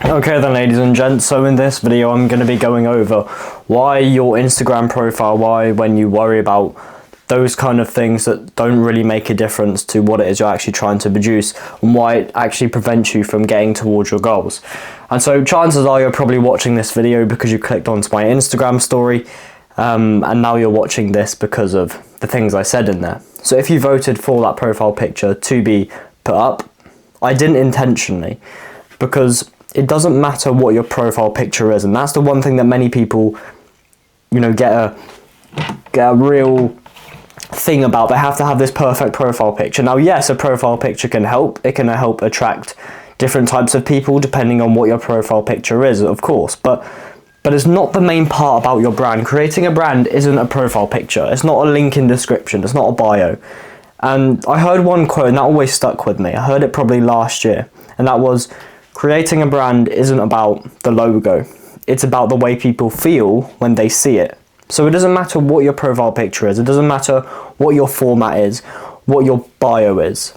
Okay then, ladies and gents, so in this video I'm going to be going over why your Instagram profile, why when you worry about those kind of things that don't really make a difference to what it is you're actually trying to produce, and why it actually prevents you from getting towards your goals. And so chances are you're probably watching this video because you clicked onto my Instagram story, and now you're watching this because of the things I said in there. So if you voted for that profile picture to be put up, I didn't intentionally, because it doesn't matter what your profile picture is, and that's the one thing that many people, get a real thing about. They have to have this perfect profile picture. Now, yes, a profile picture can help. It can help attract different types of people depending on what your profile picture is, of course, but it's not the main part about your brand. Creating a brand isn't a profile picture. It's not a link in description. It's not a bio. And I heard one quote, and that always stuck with me. I heard it probably last year, and that was, creating a brand isn't about the logo, it's about the way people feel when they see it. So it doesn't matter what your profile picture is, it doesn't matter what your format is, what your bio is.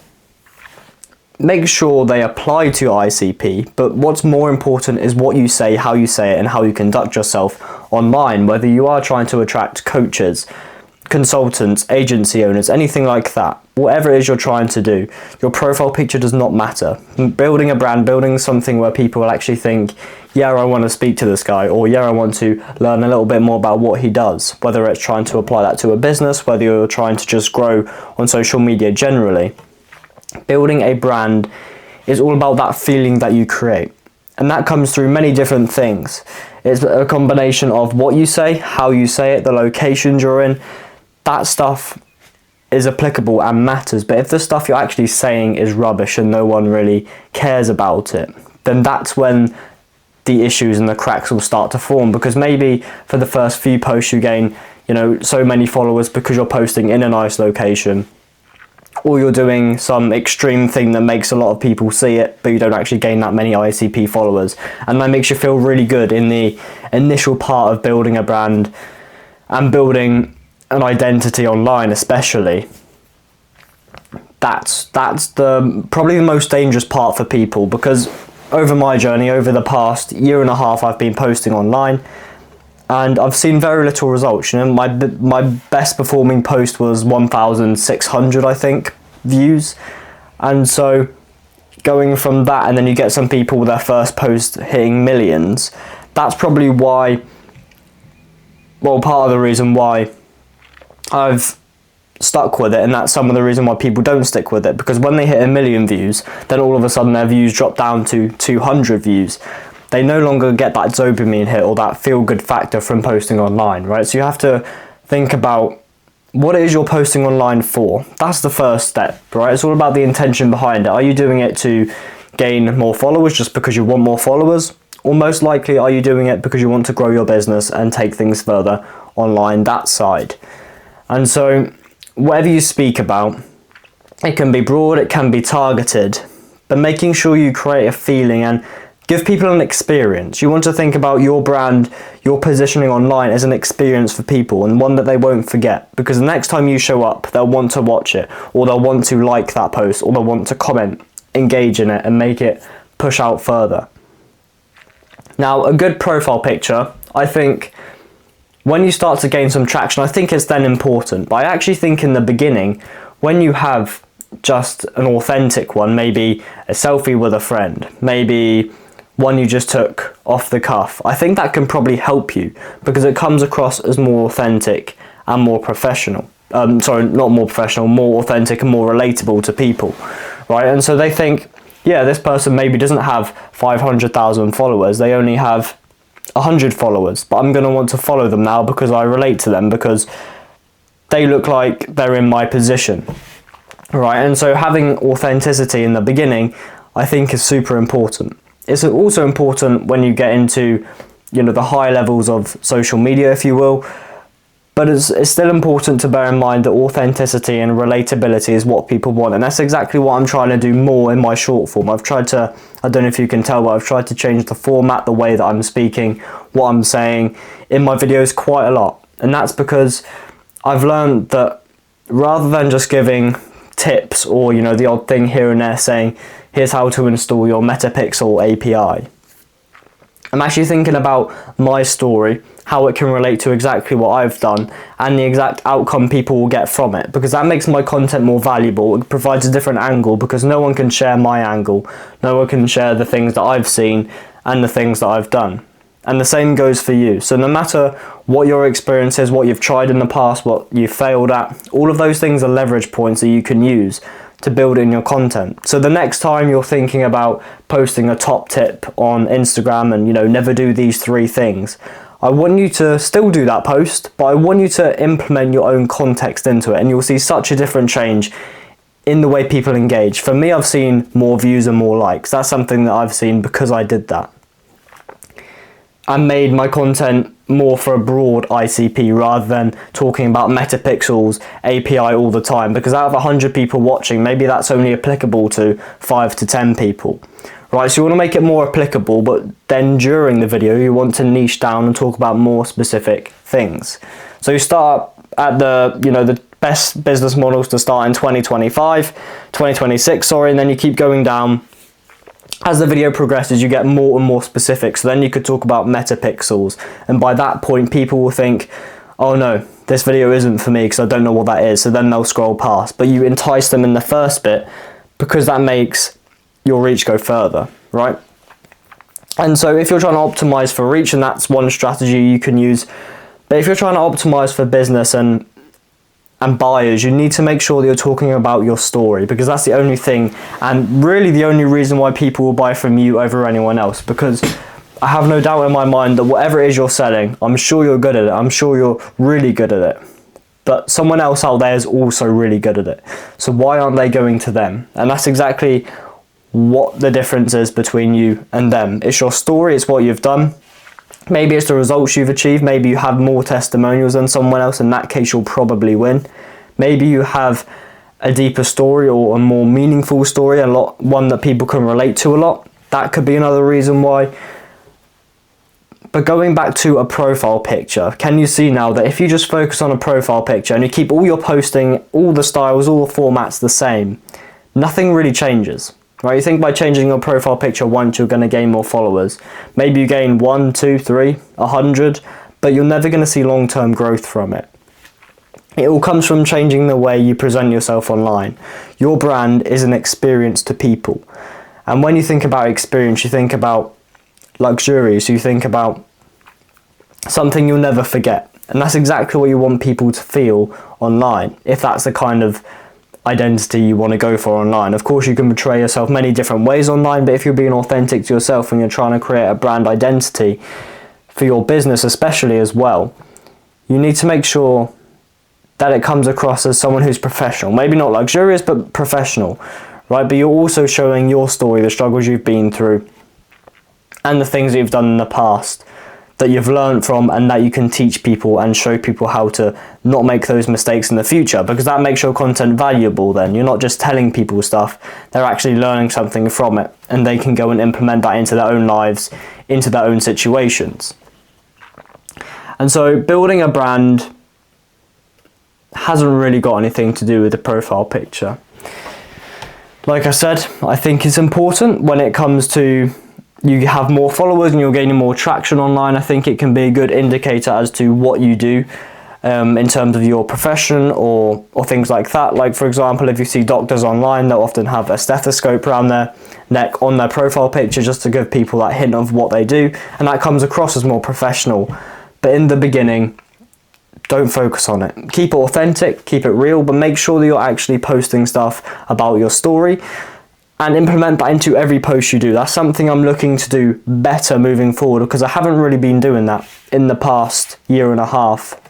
Make sure they apply to your ICP, but what's more important is what you say, how you say it, and how you conduct yourself online, whether you are trying to attract coaches, consultants, agency owners, anything like that. Whatever it is you're trying to do, your profile picture does not matter. Building a brand, building something where people will actually think, yeah, I want to speak to this guy, or yeah, I want to learn a little bit more about what he does, whether it's trying to apply that to a business, whether you're trying to just grow on social media generally. Building a brand is all about that feeling that you create, and that comes through many different things. It's a combination of what you say, how you say it, the locations you're in. That stuff is applicable and matters, but if the stuff you're actually saying is rubbish and no one really cares about it, then that's when the issues and the cracks will start to form, because maybe for the first few posts you gain, so many followers because you're posting in a nice location, or you're doing some extreme thing that makes a lot of people see it, but you don't actually gain that many ICP followers, and that makes you feel really good in the initial part of building a brand and building an identity online, especially. That's probably the most dangerous part for people, because over my journey, over the past year and a half, I've been posting online, and I've seen very little results. My best performing post was 1,600, I think, views, and so going from that, and then you get some people with their first post hitting millions. That's probably why, part of the reason why I've stuck with it, and that's some of the reason why people don't stick with it, because when they hit 1 million views, then all of a sudden their views drop down to 200 views. They no longer get that dopamine hit or that feel-good factor from posting online, right? So you have to think about what it is you're posting online for. That's the first step, right? It's all about the intention behind it. Are you doing it to gain more followers just because you want more followers? Or most likely, are you doing it because you want to grow your business and take things further online, that side? And so whatever you speak about, it can be broad, it can be targeted, but making sure you create a feeling and give people an experience. You want to think about your brand, your positioning online as an experience for people, and one that they won't forget, because the next time you show up, they'll want to watch it, or they'll want to like that post, or they'll want to comment, engage in it, and make it push out further. Now, a good profile picture, I think, when you start to gain some traction, I think it's then important. But I actually think in the beginning, when you have just an authentic one, maybe a selfie with a friend, maybe one you just took off the cuff, I think that can probably help you, because it comes across as more authentic and more professional. Sorry, not more professional, more authentic and more relatable to people, right? And so they think, yeah, this person maybe doesn't have 500,000 followers, they only have 100 followers, but I'm going to want to follow them now because I relate to them, because they look like they're in my position, right? And so having authenticity in the beginning, I think, is super important. It's also important when you get into, the high levels of social media, if you will, but it's still important to bear in mind that authenticity and relatability is what people want, and that's exactly what I'm trying to do more in my short form. I've tried to, I don't know if you can tell, but I've tried to change the format, the way that I'm speaking, what I'm saying in my videos quite a lot, and that's because I've learned that rather than just giving tips or the odd thing here and there saying here's how to install your Metapixel API, I'm actually thinking about my story, how it can relate to exactly what I've done and the exact outcome people will get from it, because that makes my content more valuable. It provides a different angle because no one can share my angle. No one can share the things that I've seen and the things that I've done. And the same goes for you. So no matter what your experience is, what you've tried in the past, what you've failed at, all of those things are leverage points that you can use to build in your content. So the next time you're thinking about posting a top tip on Instagram and, never do these 3 things, I want you to still do that post, but I want you to implement your own context into it, and you'll see such a different change in the way people engage. For me, I've seen more views and more likes. That's something that I've seen because I did that. I made my content more for a broad ICP rather than talking about Metapixels API all the time, because out of 100 people watching, maybe that's only applicable to 5 to 10 people. Right, so you want to make it more applicable, but then during the video you want to niche down and talk about more specific things. So you start at the best business models to start in 2026, and then you keep going down. As the video progresses, you get more and more specific. So then you could talk about Metapixels, and by that point people will think, oh no, this video isn't for me because I don't know what that is. So then they'll scroll past, but you entice them in the first bit because that makes your reach go further, right? And so if you're trying to optimize for reach, and that's one strategy you can use, but if you're trying to optimize for business and buyers, you need to make sure that you're talking about your story, because that's the only thing and really the only reason why people will buy from you over anyone else. Because I have no doubt in my mind that whatever it is you're selling, I'm sure you're good at it, I'm sure you're really good at it, but someone else out there is also really good at it. So why aren't they going to them? And that's exactly what the difference is between you and them. It's your story, it's what you've done. Maybe it's the results you've achieved. Maybe you have more testimonials than someone else. In that case, you'll probably win. Maybe you have a deeper story or a more meaningful story, one that people can relate to a lot. That could be another reason why. But going back to a profile picture, can you see now that if you just focus on a profile picture and you keep all your posting, all the styles, all the formats the same, nothing really changes. Right, you think by changing your profile picture once you're going to gain more followers. Maybe you gain 1, 2, 3, 100, but you're never going to see long-term growth from it. It all comes from changing the way you present yourself online. Your brand is an experience to people. And when you think about experience, you think about luxurious, you think about something you'll never forget. And that's exactly what you want people to feel online, if that's the kind of identity you want to go for online. Of course, you can portray yourself many different ways online, but if you're being authentic to yourself and you're trying to create a brand identity for your business especially as well, you need to make sure that it comes across as someone who's professional. Maybe not luxurious, but professional, right? But you're also showing your story, the struggles you've been through and the things that you've done in the past that you've learned from, and that you can teach people and show people how to not make those mistakes in the future, because that makes your content valuable. Then you're not just telling people stuff, they're actually learning something from it, and they can go and implement that into their own lives, into their own situations. And so building a brand hasn't really got anything to do with the profile picture. Like I said, I think it's important when it comes to you have more followers and you're gaining more traction online. I think it can be a good indicator as to what you do in terms of your profession or things like that. Like, for example, if you see doctors online, they'll often have a stethoscope around their neck on their profile picture just to give people that hint of what they do, and that comes across as more professional. But in the beginning, don't focus on it. Keep it authentic, keep it real, but make sure that you're actually posting stuff about your story and implement that into every post you do. That's something I'm looking to do better moving forward, because I haven't really been doing that in the past year and a half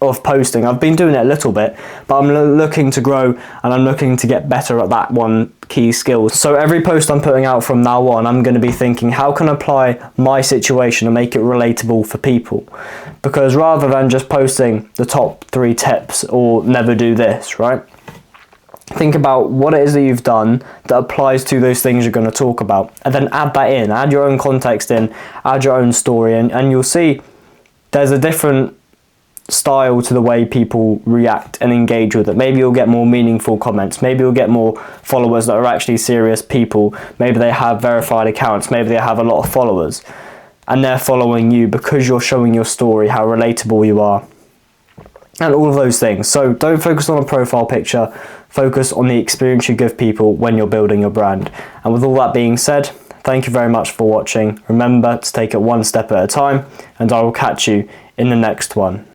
of posting. I've been doing it a little bit, but I'm looking to grow and I'm looking to get better at that one key skill. So every post I'm putting out from now on, I'm going to be thinking, how can I apply my situation and make it relatable for people? Because rather than just posting the top 3 tips or never do this, right? Think about what it is that you've done that applies to those things you're going to talk about, and then add that in, add your own context in, add your own story, and you'll see there's a different style to the way people react and engage with it. Maybe you'll get more meaningful comments, maybe you'll get more followers that are actually serious people, maybe they have verified accounts, maybe they have a lot of followers and they're following you because you're showing your story, how relatable you are, and all of those things. So don't focus on a profile picture, focus on the experience you give people when you're building your brand. And with all that being said, thank you very much for watching. Remember to take it one step at a time, and I will catch you in the next one.